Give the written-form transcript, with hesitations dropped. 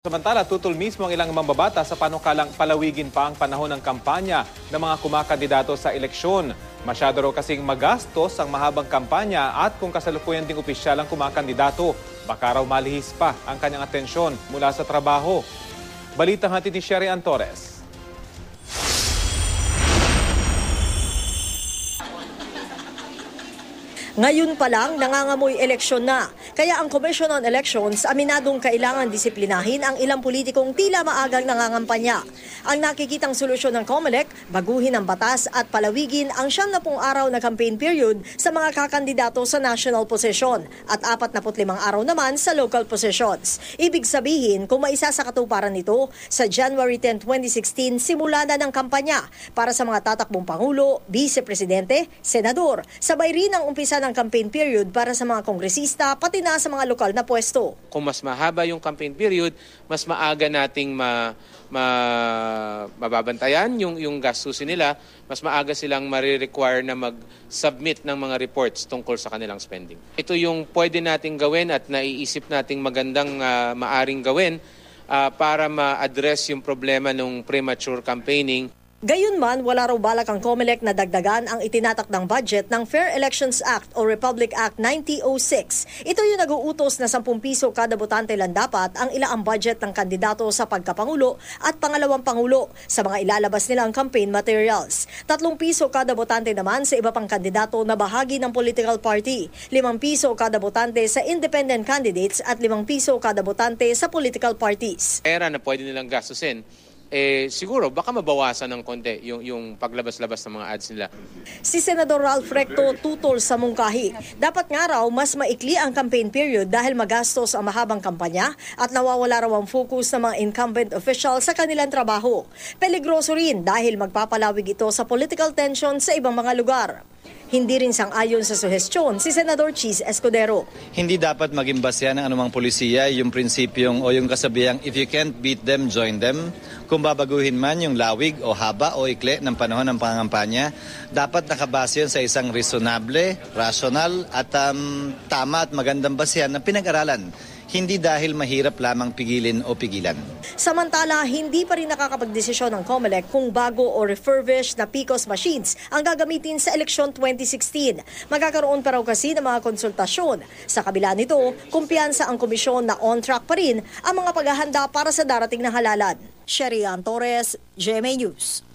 Samantala, tutol mismo ang ilang mambabata sa panukalang palawigin pa ang panahon ng kampanya ng mga kumakandidato sa eleksyon. Masyado raw kasing magastos ang mahabang kampanya at kung kasalukuyan ding opisyal ang kumakandidato, baka raw malihis pa ang kanyang atensyon mula sa trabaho. Balitang hatid ni Sherry Ann Torres. Ngayon pa lang, nangangamoy eleksyon na. Kaya ang Commission on Elections aminadong kailangan disiplinahin ang ilang politikong tila maagang nangangampanya. Ang nakikitang solusyon ng COMELEC, baguhin ang batas at palawigin ang 70 araw na campaign period sa mga kakandidato sa national posisyon at 45 araw naman sa local positions. Ibig sabihin, kung maisa sa katuparan nito, sa January 10, 2016, simula na ng kampanya para sa mga tatakbong Pangulo, Vice Presidente, Senador. Sabay rin ang umpisa ng campaign period para sa mga kongresista pati na sa mga lokal na pwesto. Kung mas mahaba yung campaign period, mas maaga nating mababantayan yung gastusin nila, mas maaga silang marirequire na mag-submit ng mga reports tungkol sa kanilang spending. Ito yung pwede nating gawin at naiisip nating magandang maaring gawin para ma-address yung problema ng premature campaigning. Gayunman, wala raw balak ang COMELEC na dagdagan ang itinatakdang budget ng Fair Elections Act o Republic Act 9006. Ito yung nag-uutos na 10 piso kada botante lang dapat ang ilaang budget ng kandidato sa pagkapangulo at pangalawang pangulo sa mga ilalabas nilang campaign materials. 3 piso kada botante naman sa iba pang kandidato na bahagi ng political party. 5 piso kada botante sa independent candidates at 5 piso kada botante sa political parties. Pera na pwede nilang gastusin. Siguro baka mabawasan ng konti yung paglabas-labas ng mga ads nila. Si Senador Ralph Recto tutol sa mungkahi. Dapat nga raw mas maikli ang campaign period dahil magastos ang mahabang kampanya at nawawala raw ang focus ng mga incumbent official sa kanilang trabaho. Peligroso rin dahil magpapalawig ito sa political tension sa ibang mga lugar. Hindi rin sang-ayon sa suhestyon si Senador Cheese Escudero. Hindi dapat maging basehan ng anumang polisiya yung prinsipyong o yung kasabihang if you can't beat them, join them. Kung babaguhin man yung lawig o haba o ikli ng panahon ng pangangampanya, dapat nakabase yun sa isang reasonable, rational at tama at magandang basehan na pinag-aralan. Hindi dahil mahirap lamang pigilin o pigilan. Samantala, hindi pa rin nakakapagdesisyon ng COMELEC kung bago o refurbished na PCOS machines ang gagamitin sa eleksyon 2016. Magkakaroon pa raw kasi ng mga konsultasyon. Sa kabila nito, kumpiyansa ang komisyon na on track pa rin ang mga paghahanda para sa darating na halalan. Sherry Ann Torres, GMA News.